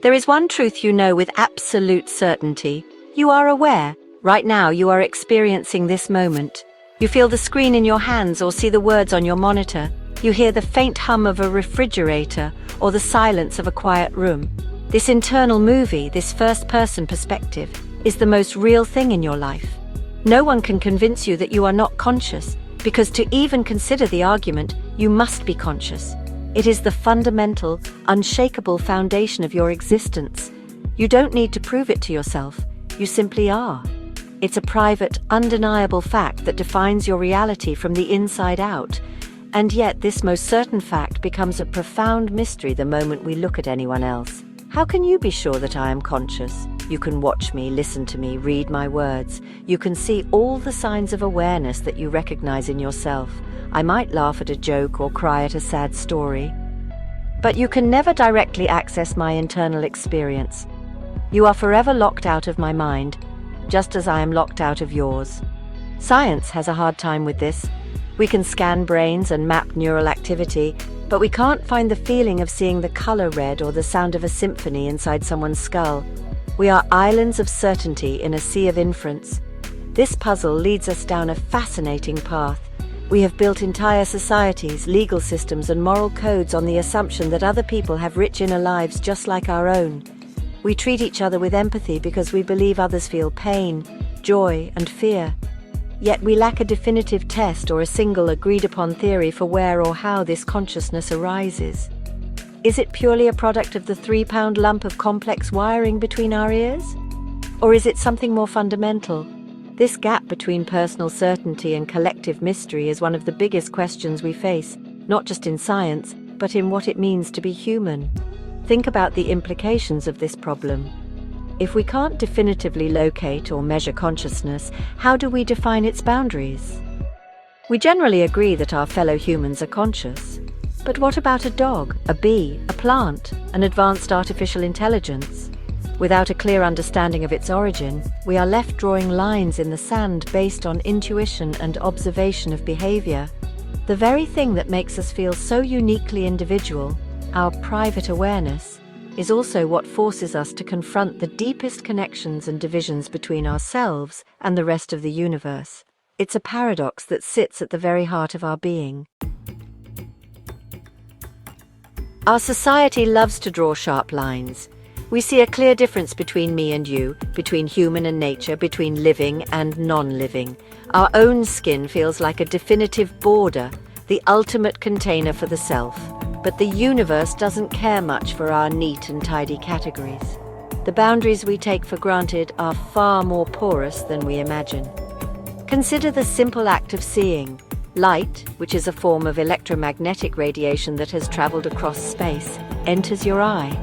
There is one truth you know with absolute certainty. You are aware. Right now, you are experiencing this moment. You feel the screen in your hands or see the words on your monitor. You hear the faint hum of a refrigerator or the silence of a quiet room. This internal movie, this first-person perspective, is the most real thing in your life. No one can convince you that you are not conscious, because to even consider the argument, you must be conscious. It is the fundamental, unshakable foundation of your existence. You don't need to prove it to yourself. You simply are. It's a private, undeniable fact that defines your reality from the inside out. And yet this most certain fact becomes a profound mystery the moment we look at anyone else. How can you be sure that I am conscious? You can watch me, listen to me, read my words. You can see all the signs of awareness that you recognize in yourself. I might laugh at a joke or cry at a sad story. But you can never directly access my internal experience. You are forever locked out of my mind, just as I am locked out of yours. Science has a hard time with this. We can scan brains and map neural activity, but we can't find the feeling of seeing the color red or the sound of a symphony inside someone's skull. We are islands of certainty in a sea of inference. This puzzle leads us down a fascinating path. We have built entire societies, legal systems, and moral codes on the assumption that other people have rich inner lives just like our own. We treat each other with empathy because we believe others feel pain, joy, and fear. Yet we lack a definitive test or a single agreed-upon theory for where or how this consciousness arises. Is it purely a product of the 3-pound lump of complex wiring between our ears? Or is it something more fundamental? This gap between personal certainty and collective mystery is one of the biggest questions we face, not just in science, but in what it means to be human. Think about the implications of this problem. If we can't definitively locate or measure consciousness, how do we define its boundaries? We generally agree that our fellow humans are conscious. But what about a dog, a bee, a plant, an advanced artificial intelligence? Without a clear understanding of its origin, we are left drawing lines in the sand based on intuition and observation of behavior. The very thing that makes us feel so uniquely individual, our private awareness, is also what forces us to confront the deepest connections and divisions between ourselves and the rest of the universe. It's a paradox that sits at the very heart of our being. Our society loves to draw sharp lines. We see a clear difference between me and you, between human and nature, between living and non-living. Our own skin feels like a definitive border, the ultimate container for the self. But the universe doesn't care much for our neat and tidy categories. The boundaries we take for granted are far more porous than we imagine. Consider the simple act of seeing. Light, which is a form of electromagnetic radiation that has traveled across space, enters your eye.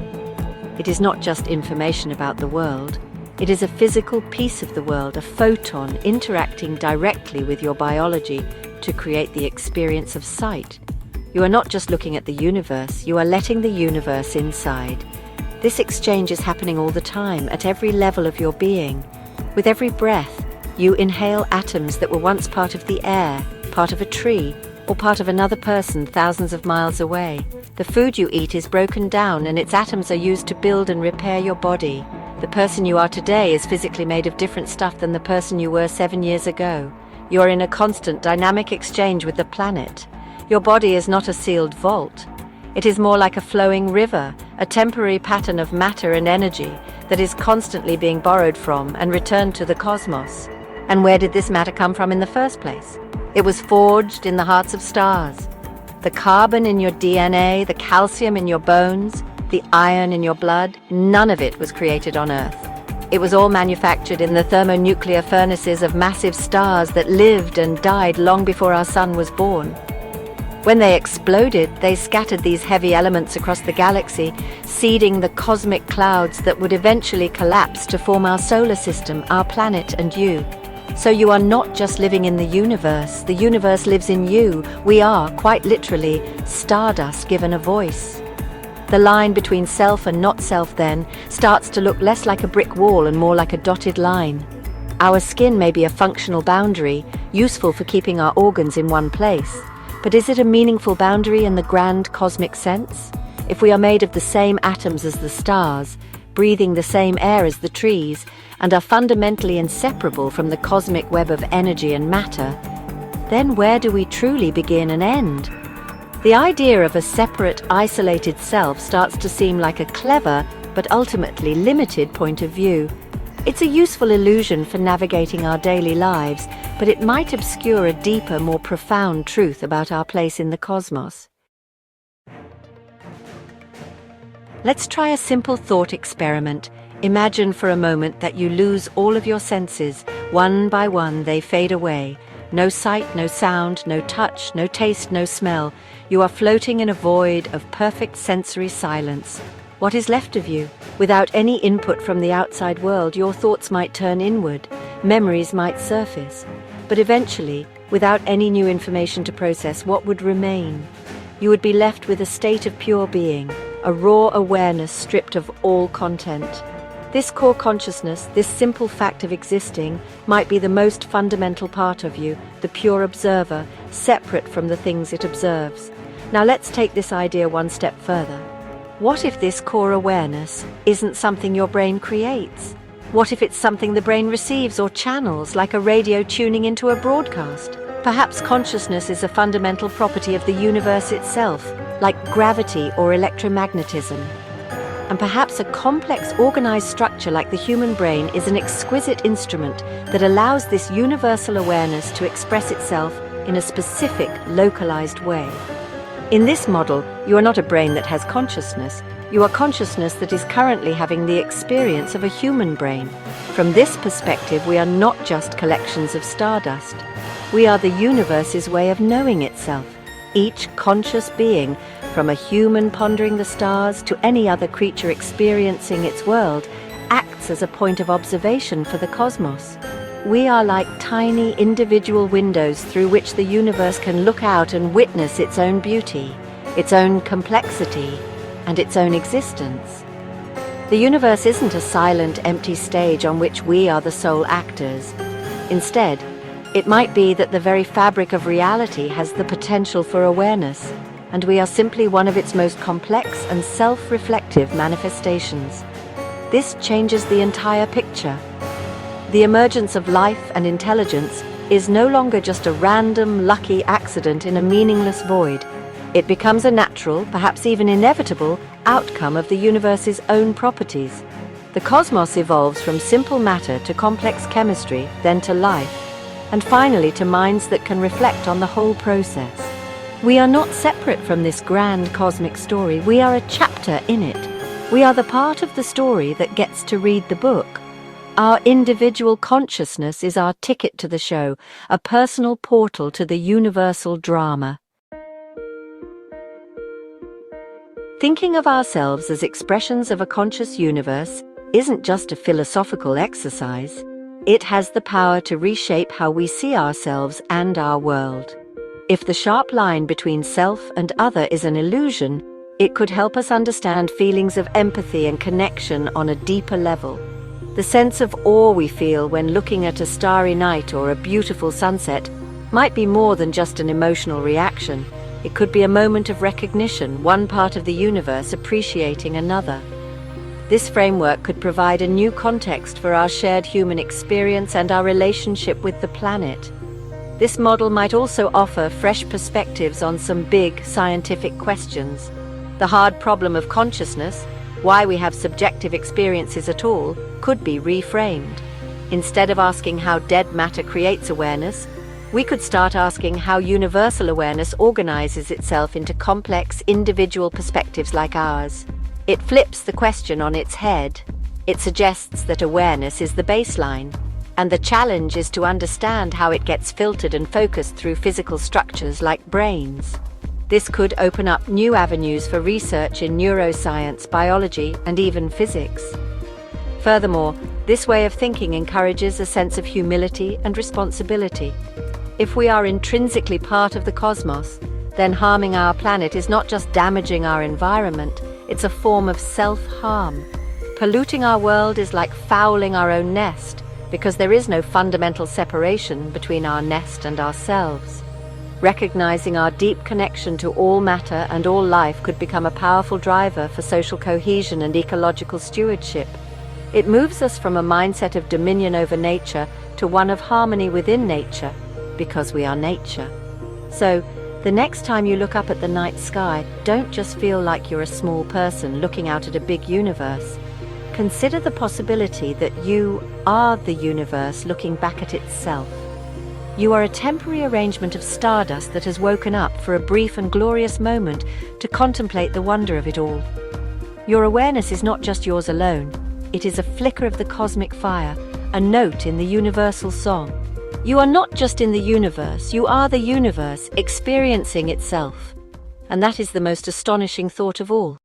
It is not just information about the world. It is a physical piece of the world, a photon interacting directly with your biology to create the experience of sight. You are not just looking at the universe, you are letting the universe inside. This exchange is happening all the time, at every level of your being. With every breath, you inhale atoms that were once part of the air, part of a tree, or part of another person thousands of miles away. The food you eat is broken down and its atoms are used to build and repair your body. The person you are today is physically made of different stuff than the person you were 7 years ago. You are in a constant dynamic exchange with the planet. Your body is not a sealed vault. It is more like a flowing river, a temporary pattern of matter and energy that is constantly being borrowed from and returned to the cosmos. And where did this matter come from in the first place? It was forged in the hearts of stars. The carbon in your DNA, the calcium in your bones, the iron in your blood, none of it was created on Earth. It was all manufactured in the thermonuclear furnaces of massive stars that lived and died long before our sun was born. When they exploded, they scattered these heavy elements across the galaxy, seeding the cosmic clouds that would eventually collapse to form our solar system, our planet, and you. So you are not just living in the universe lives in you. We are, quite literally, stardust given a voice. The line between self and not self, then, starts to look less like a brick wall and more like a dotted line. Our skin may be a functional boundary, useful for keeping our organs in one place. But is it a meaningful boundary in the grand cosmic sense? If we are made of the same atoms as the stars, breathing the same air as the trees, and are fundamentally inseparable from the cosmic web of energy and matter, then where do we truly begin and end? The idea of a separate, isolated self starts to seem like a clever but ultimately limited point of view. It's a useful illusion for navigating our daily lives, but it might obscure a deeper, more profound truth about our place in the cosmos. Let's try a simple thought experiment. Imagine for a moment that you lose all of your senses. One by one, they fade away. No sight, no sound, no touch, no taste, no smell. You are floating in a void of perfect sensory silence. What is left of you? Without any input from the outside world, your thoughts might turn inward, memories might surface. But eventually, without any new information to process, what would remain? You would be left with a state of pure being, a raw awareness stripped of all content. This core consciousness, this simple fact of existing, might be the most fundamental part of you, the pure observer, separate from the things it observes. Now let's take this idea one step further. What if this core awareness isn't something your brain creates? What if it's something the brain receives or channels, like a radio tuning into a broadcast? Perhaps consciousness is a fundamental property of the universe itself, like gravity or electromagnetism. And perhaps a complex, organized structure like the human brain is an exquisite instrument that allows this universal awareness to express itself in a specific, localized way. In this model, you are not a brain that has consciousness. You are consciousness that is currently having the experience of a human brain. From this perspective, we are not just collections of stardust. We are the universe's way of knowing itself. Each conscious being, from a human pondering the stars to any other creature experiencing its world, acts as a point of observation for the cosmos. We are like tiny individual windows through which the universe can look out and witness its own beauty, its own complexity, and its own existence. The universe isn't a silent, empty stage on which we are the sole actors. Instead, it might be that the very fabric of reality has the potential for awareness, and we are simply one of its most complex and self-reflective manifestations. This changes the entire picture. The emergence of life and intelligence is no longer just a random, lucky accident in a meaningless void. It becomes a natural, perhaps even inevitable, outcome of the universe's own properties. The cosmos evolves from simple matter to complex chemistry, then to life, and finally to minds that can reflect on the whole process. We are not separate from this grand cosmic story. We are a chapter in it. We are the part of the story that gets to read the book. Our individual consciousness is our ticket to the show, a personal portal to the universal drama. Thinking of ourselves as expressions of a conscious universe isn't just a philosophical exercise. It has the power to reshape how we see ourselves and our world. If the sharp line between self and other is an illusion, it could help us understand feelings of empathy and connection on a deeper level. The sense of awe we feel when looking at a starry night or a beautiful sunset might be more than just an emotional reaction. It could be a moment of recognition, one part of the universe appreciating another. This framework could provide a new context for our shared human experience and our relationship with the planet. This model might also offer fresh perspectives on some big scientific questions. The hard problem of consciousness, why we have subjective experiences at all, could be reframed. Instead of asking how dead matter creates awareness, we could start asking how universal awareness organizes itself into complex, individual perspectives like ours. It flips the question on its head. It suggests that awareness is the baseline, and the challenge is to understand how it gets filtered and focused through physical structures like brains. This could open up new avenues for research in neuroscience, biology, and even physics. Furthermore, this way of thinking encourages a sense of humility and responsibility. If we are intrinsically part of the cosmos, then harming our planet is not just damaging our environment, it's a form of self-harm. Polluting our world is like fouling our own nest, because there is no fundamental separation between our nest and ourselves. Recognizing our deep connection to all matter and all life could become a powerful driver for social cohesion and ecological stewardship. It moves us from a mindset of dominion over nature to one of harmony within nature, because we are nature. So, the next time you look up at the night sky, don't just feel like you're a small person looking out at a big universe. Consider the possibility that you are the universe looking back at itself. You are a temporary arrangement of stardust that has woken up for a brief and glorious moment to contemplate the wonder of it all. Your awareness is not just yours alone. It is a flicker of the cosmic fire, a note in the universal song. You are not just in the universe, you are the universe experiencing itself. And that is the most astonishing thought of all.